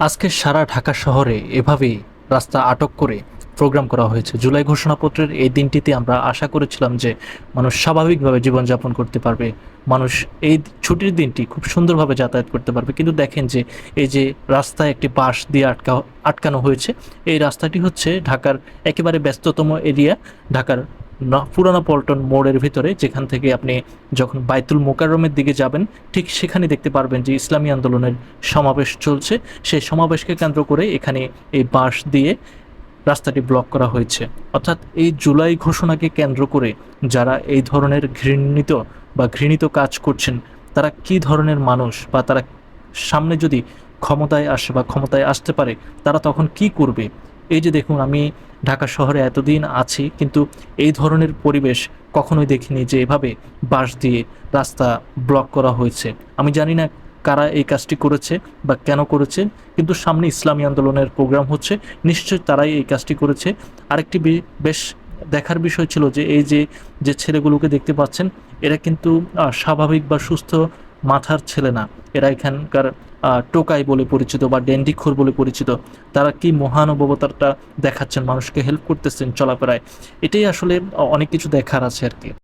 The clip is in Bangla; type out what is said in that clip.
আজকে সারা ঢাকা শহরে এভাবেই রাস্তা আটক করে প্রোগ্রাম করা হয়েছে। জুলাই ঘোষণাপত্রের এই দিনটিতে আমরা আশা করেছিলাম যে মানুষ স্বাভাবিকভাবে জীবনযাপন করতে পারবে, মানুষ এই ছুটির দিনটি খুব সুন্দরভাবে যাতায়াত করতে পারবে। কিন্তু দেখেন যে এই যে রাস্তায় একটি বাঁশ দিয়ে আটকানো হয়েছে, এই রাস্তাটি হচ্ছে ঢাকার একেবারে ব্যস্ততম এরিয়া, ঢাকার পুরানো পল্টন মোড়ের ভিতরে, যেখান থেকে আপনি যখন বাইতুল মোকাররমের দিকে যাবেন ঠিক সেখানে দেখতে পারবেন যে ইসলামী আন্দোলনের সমাবেশ চলছে। সেই সমাবেশকে কেন্দ্র করে এখানে এই বাঁশ দিয়ে রাস্তাটি ব্লক করা হয়েছে। অর্থাৎ এই জুলাই ঘোষণাকে কেন্দ্র করে যারা এই ধরনের ঘৃণিত কাজ করছেন, তারা কি ধরনের মানুষ, বা তারা সামনে যদি ক্ষমতায় আসে বা ক্ষমতায় আসতে পারে, তারা তখন কি করবে। এই যে দেখুন, আমি ঢাকা শহরে এতদিন আছি, কিন্তু এই ধরনের পরিবেশ কখনোই দেখিনি যে এভাবে বাঁশ দিয়ে রাস্তা ব্লক করা হয়েছে। আমি জানি না কারা এই কাজটি করেছে বা কেন করেছে, কিন্তু সামনে ইসলামী আন্দোলনের প্রোগ্রাম হচ্ছে, নিশ্চয়ই তারাই এই কাজটি করেছে। আরেকটি বেশ দেখার বিষয় ছিল যে এই যে যে ছেলেগুলোকে দেখতে পাচ্ছেন, এরা কিন্তু স্বাভাবিক বা সুস্থ মাথার ছেলে না। এরা এখানকার টোকাই বলে পরিচিত বা ড্যান্ডিখোর বলে পরিচিত। তারা কি মহানুভবতাটা দেখাচ্ছেন, মানুষকে হেল্প করতেছেন চলাফেরায়। এটাই আসলে অনেক কিছু দেখার আছে আর কি।